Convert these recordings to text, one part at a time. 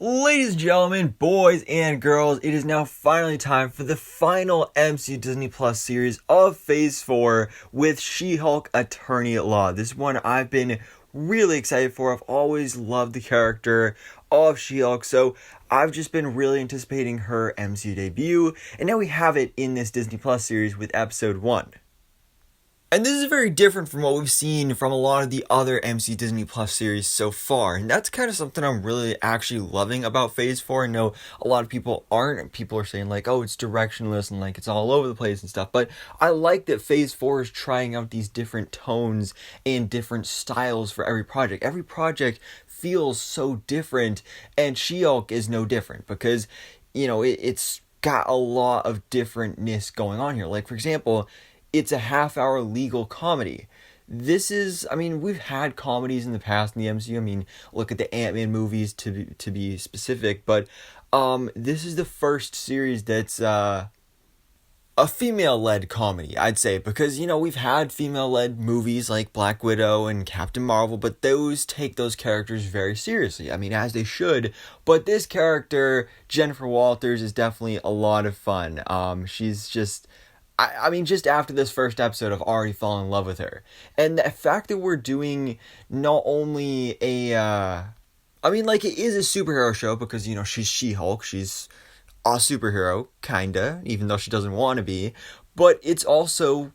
Ladies and gentlemen, boys and girls, it is now finally time for the final MCU Disney Plus series of Phase 4 with She-Hulk Attorney at Law. This one I've been really excited for. I've always loved the character of She-Hulk, so I've just been really anticipating her MCU debut, and now we have it in this Disney Plus series with episode 1. And this is very different from what we've seen from a lot of the other MCU Disney Plus series so far. And that's kind of something I'm really actually loving about Phase 4. I know a lot of people aren't. People are saying like, oh, it's directionless and like it's all over the place and stuff. But I like that Phase 4 is trying out these different tones and different styles for every project. Every project feels so different, and She-Hulk is no different because, you know, it's got a lot of differentness going on here. Like, for example, it's a half-hour legal comedy. This is, I mean, we've had comedies in the past in the MCU. I mean, look at the Ant-Man movies to be specific. But this is the first series that's a female-led comedy, I'd say. Because, you know, we've had female-led movies like Black Widow and Captain Marvel, but those take those characters very seriously. I mean, as they should. But this character, Jennifer Walters, is definitely a lot of fun. She's just... I mean, just after this first episode, I've already fallen in love with her. And the fact that we're doing not only I mean, like, it is a superhero show because, you know, she's She-Hulk. She's a superhero, kinda, even though she doesn't want to be. But it's also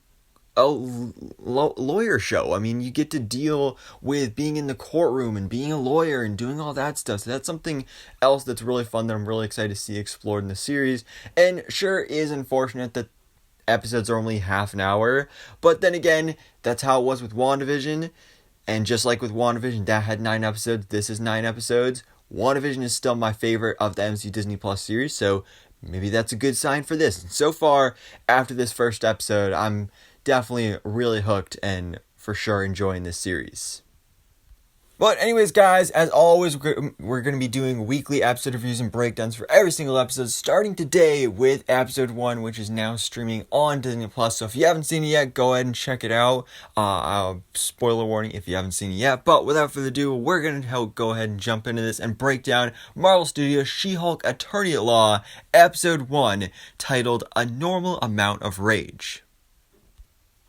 a lawyer show. I mean, you get to deal with being in the courtroom and being a lawyer and doing all that stuff. So that's something else that's really fun that I'm really excited to see explored in the series. And sure, it is unfortunate that episodes are only half an hour, but then again, that's how it was with WandaVision, and just like with WandaVision, that had 9 episodes, this is 9 episodes. WandaVision is still my favorite of the MCU Disney Plus series, so maybe that's a good sign for this. And so far, after this first episode, I'm definitely really hooked and for sure enjoying this series. But anyways, guys, as always, we're going to be doing weekly episode reviews and breakdowns for every single episode, starting today with episode 1, which is now streaming on Disney Plus. So if you haven't seen it yet, go ahead and check it out. Spoiler warning if you haven't seen it yet. But without further ado, we're going to go ahead and jump into this and break down Marvel Studios' She-Hulk Attorney at Law, episode 1, titled A Normal Amount of Rage.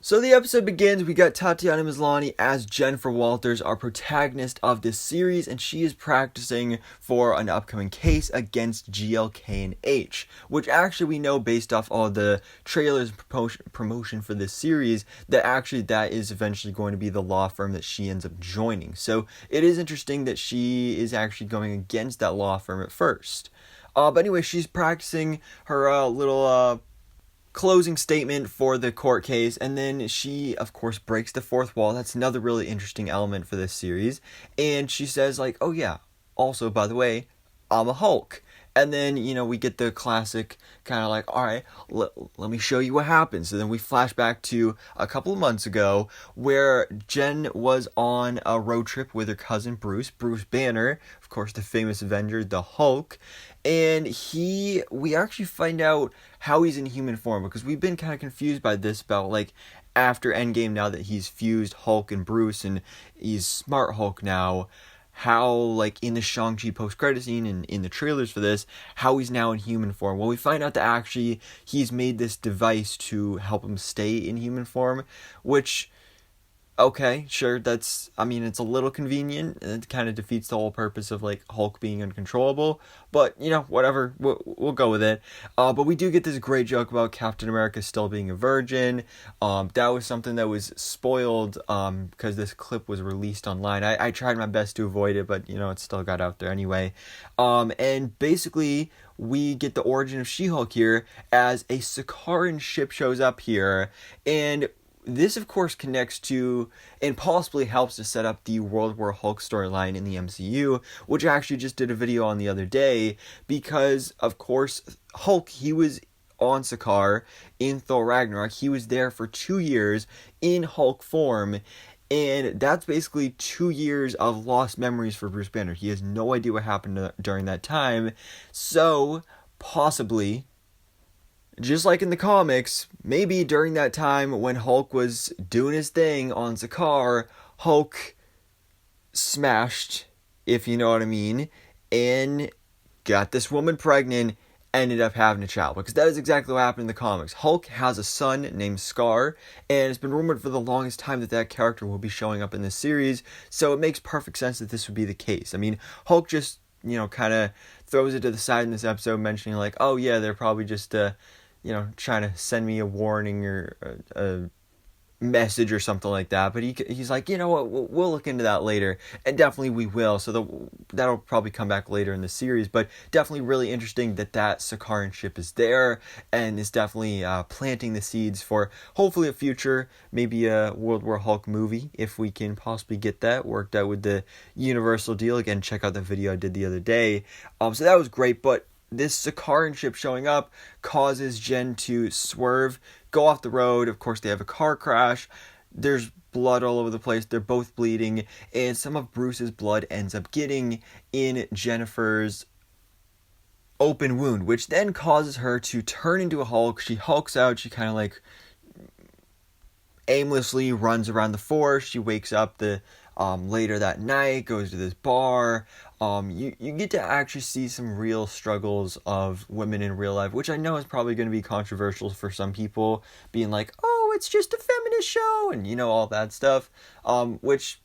So the episode begins, we got Titania Maslany as Jennifer Walters, our protagonist of this series, and she is practicing for an upcoming case against GLK and H, which actually we know based off all the trailers and promotion for this series, that actually that is eventually going to be the law firm that she ends up joining. So it is interesting that she is actually going against that law firm at first. But anyway, she's practicing her little closing statement for the court case, and then she of course breaks the fourth wall. That's another really interesting element for this series, and she says like, oh yeah, also by the way, I'm a Hulk. And then, you know, we get the classic kind of like, all right, let me show you what happens. So then we flash back to a couple of months ago where Jen was on a road trip with her cousin Bruce Banner, of course, the famous Avenger, the Hulk. And we actually find out how he's in human form, because we've been kind of confused by this about like after Endgame, now that he's fused Hulk and Bruce and he's Smart Hulk now, how, like, in the Shang-Chi post-credit scene and in the trailers for this, how he's now in human form. Well, we find out that actually he's made this device to help him stay in human form, which, okay, sure, that's, I mean, it's a little convenient, and it kind of defeats the whole purpose of, like, Hulk being uncontrollable, but, you know, whatever, we'll go with it. But we do get this great joke about Captain America still being a virgin. That was something that was spoiled, because this clip was released online. I tried my best to avoid it, but, you know, it still got out there anyway. And basically, we get the origin of She-Hulk here, as a Skaar ship shows up here, and this, of course, connects to and possibly helps to set up the World War Hulk storyline in the MCU, which I actually just did a video on the other day, because, of course, Hulk, he was on Skaar in Thor Ragnarok. He was there for 2 years in Hulk form, and that's basically 2 years of lost memories for Bruce Banner. He has no idea what happened during that time, so possibly, just like in the comics, maybe during that time when Hulk was doing his thing on Skaar, Hulk smashed, if you know what I mean, and got this woman pregnant, ended up having a child, because that is exactly what happened in the comics. Hulk has a son named Skaar, and it's been rumored for the longest time that character will be showing up in this series, so it makes perfect sense that this would be the case. I mean, Hulk just, kind of throws it to the side in this episode, mentioning like, oh yeah, they're probably just, trying to send me a warning or a message or something like that, but he's like, you know what, we'll look into that later, and definitely we will, so that'll probably come back later in the series, but definitely really interesting that Skaar ship is there, and is definitely planting the seeds for hopefully a future, maybe a World War Hulk movie, if we can possibly get that worked out with the Universal deal. Again, check out the video I did the other day. So that was great, but this Skaar ship showing up causes Jen to swerve, go off the road. Of course, they have a car crash. There's blood all over the place. They're both bleeding, and some of Bruce's blood ends up getting in Jennifer's open wound, which then causes her to turn into a Hulk. She hulks out. She kind of like aimlessly runs around the forest. She wakes up later that night, goes to this bar. You get to actually see some real struggles of women in real life, which I know is probably going to be controversial for some people, being like, oh, it's just a feminist show, and all that stuff, which,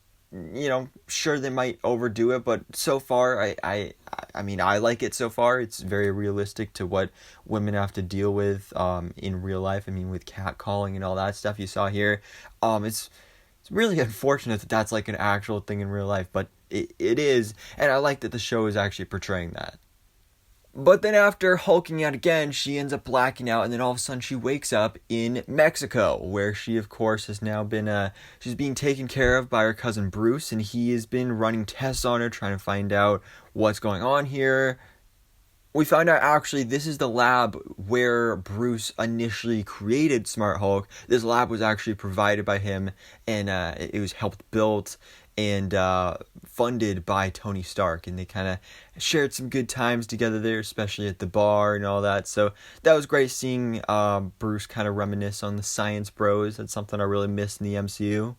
sure, they might overdo it, but so far, I mean, I like it so far. It's very realistic to what women have to deal with in real life. I mean, with catcalling and all that stuff you saw here. It's really unfortunate that that's like an actual thing in real life, but it is, and I like that the show is actually portraying that. But then after hulking out again, she ends up blacking out, and then all of a sudden she wakes up in Mexico, where she, of course, has now been, she's being taken care of by her cousin Bruce, and he has been running tests on her, trying to find out what's going on here. We found out actually this is the lab where Bruce initially created Smart Hulk. This lab was actually provided by him, and it was helped built and funded by Tony Stark, and they kind of shared some good times together there, especially at the bar and all that. So that was great seeing Bruce kind of reminisce on the Science Bros. That's something I really miss in the MCU.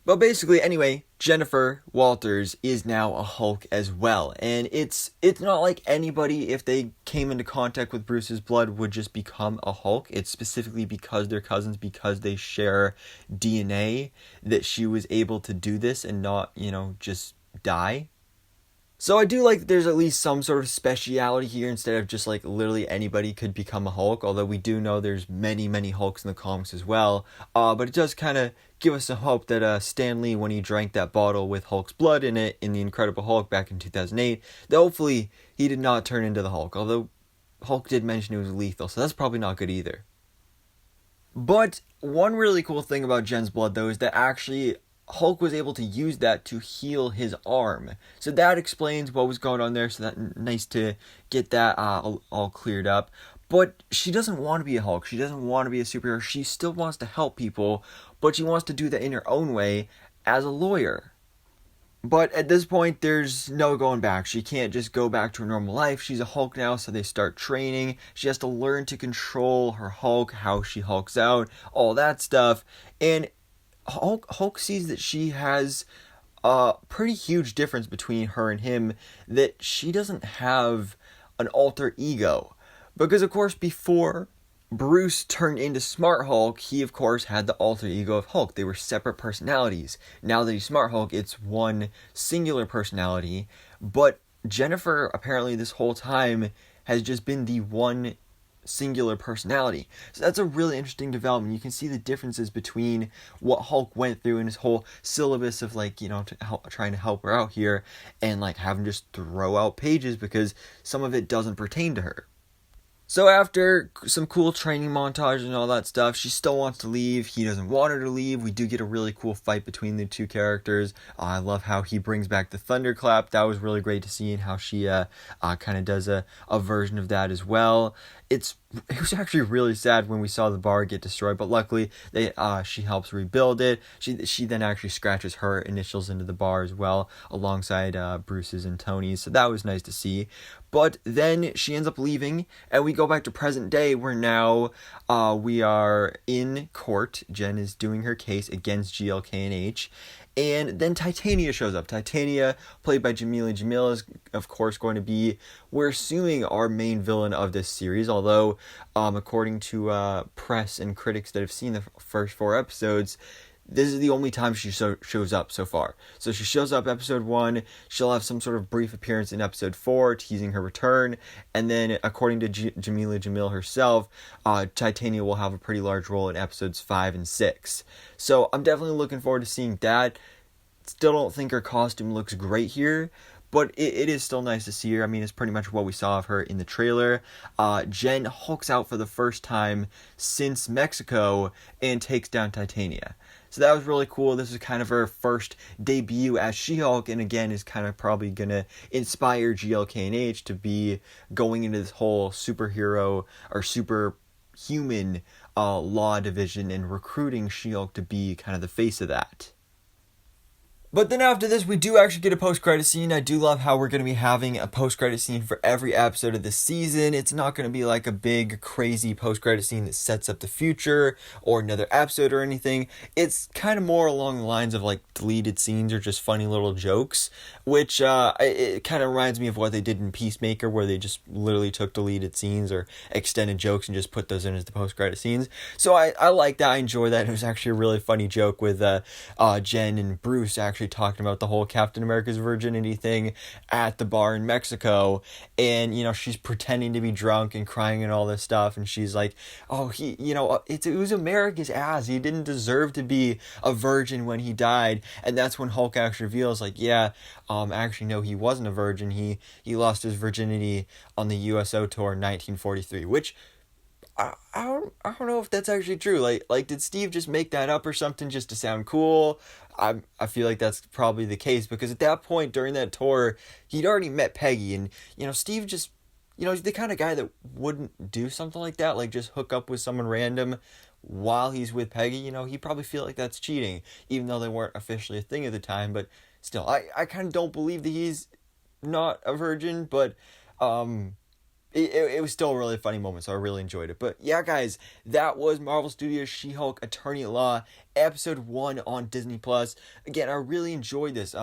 But basically, anyway, Jennifer Walters is now a Hulk as well. And it's not like anybody, if they came into contact with Bruce's blood, would just become a Hulk. It's specifically because they're cousins, because they share DNA, that she was able to do this and not, just die. So I do like that there's at least some sort of speciality here, instead of just like literally anybody could become a Hulk, although we do know there's many, many Hulks in the comics as well. But it does kind of give us some hope that Stan Lee, when he drank that bottle with Hulk's blood in it in The Incredible Hulk back in 2008, that hopefully he did not turn into the Hulk, although Hulk did mention it was lethal, so that's probably not good either. But one really cool thing about Jen's blood, though, is that actually Hulk was able to use that to heal his arm. So that explains what was going on there. So that nice to get that all cleared up. But she doesn't want to be a Hulk. She doesn't want to be a superhero. She still wants to help people, but she wants to do that in her own way as a lawyer. But at this point, there's no going back. She can't just go back to her normal life. She's a Hulk now, so they start training. She has to learn to control her Hulk, how she hulks out, all that stuff. And Hulk sees that she has a pretty huge difference between her and him, that she doesn't have an alter ego. Because, of course, before Bruce turned into Smart Hulk, he, of course, had the alter ego of Hulk. They were separate personalities. Now that he's Smart Hulk, it's one singular personality. But Jennifer, apparently, this whole time, has just been the one singular personality. So that's a really interesting development. You can see the differences between what Hulk went through in his whole syllabus of trying to help her out here, and having just throw out pages because some of it doesn't pertain to her. So after some cool training montage and all that stuff, she still wants to leave. He doesn't want her to leave. We do get a really cool fight between the two characters. I love how he brings back the thunderclap. That was really great to see, and how she kind of does a version of that as well. It was actually really sad when we saw the bar get destroyed, but luckily she helps rebuild it. She then actually scratches her initials into the bar as well, alongside Bruce's and Tony's, so that was nice to see. But then she ends up leaving, and we go back to present day, where now we are in court. Jen is doing her case against GLK&H, And then Titania shows up. Titania, played by Jamila Jamil, is of course going to be, we're assuming, our main villain of this series. Although, according to press and critics that have seen the first 4 episodes, this is the only time she shows up so far. So she shows up episode 1, she'll have some sort of brief appearance in episode 4, teasing her return, and then, according to Jamila Jamil herself, Titania will have a pretty large role in episodes 5 and 6. So I'm definitely looking forward to seeing that. Still don't think her costume looks great here, but it is still nice to see her. I mean, it's pretty much what we saw of her in the trailer. Jen hulks out for the first time since Mexico and takes down Titania. So that was really cool. This is kind of her first debut as She-Hulk, and again is kind of probably going to inspire GLK&H to be going into this whole superhero or superhuman law division and recruiting She-Hulk to be kind of the face of that. But then after this, we do actually get a post-credit scene. I do love how we're going to be having a post-credit scene for every episode of this season. It's not going to be like a big, crazy post-credit scene that sets up the future or another episode or anything. It's kind of more along the lines of like deleted scenes or just funny little jokes, which it kind of reminds me of what they did in Peacemaker, where they just literally took deleted scenes or extended jokes and just put those in as the post-credit scenes. So I like that. I enjoy that. It was actually a really funny joke with Jen and Bruce actually talking about the whole Captain America's virginity thing at the bar in Mexico, and she's pretending to be drunk and crying and all this stuff, and she's like, oh, it was America's ass, he didn't deserve to be a virgin when he died. And that's when Hulk actually reveals, like, actually no, he wasn't a virgin, he lost his virginity on the USO tour in 1943, which I don't know if that's actually true. Like did Steve just make that up or something just to sound cool? I feel like that's probably the case, because at that point during that tour, he'd already met Peggy, and Steve just, he's the kind of guy that wouldn't do something like that, like just hook up with someone random while he's with Peggy. He'd probably feel like that's cheating, even though they weren't officially a thing at the time. But still, I kind of don't believe that he's not a virgin, but it was still a really funny moment, so I really enjoyed it. But yeah, guys, that was Marvel Studios' She-Hulk Attorney at Law, episode 1 on Disney Plus. Again, I really enjoyed this.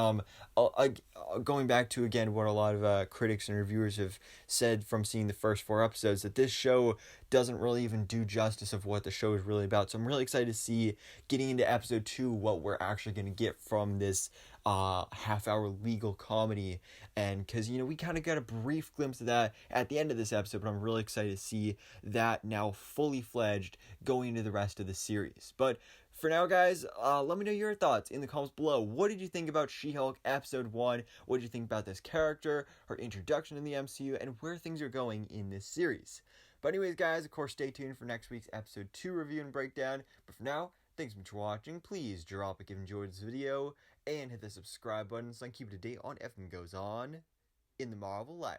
Going back to, again, what a lot of critics and reviewers have said from seeing the first 4 episodes, that this show doesn't really even do justice of what the show is really about. So I'm really excited to see, getting into episode 2, what we're actually going to get from this half-hour legal comedy. And because we kind of got a brief glimpse of that at the end of this episode, but I'm really excited to see that now fully fledged going into the rest of the series. But for now, guys, let me know your thoughts in the comments below. What did you think about She-Hulk episode 1? What did you think about this character, her introduction in the MCU, and where things are going in this series? But anyways, guys, of course, stay tuned for next week's episode 2 review and breakdown. But for now, thanks so much for watching. Please drop a like if you enjoyed this video, and hit the subscribe button so I can keep you up to date on everything that goes on in the Marvel life.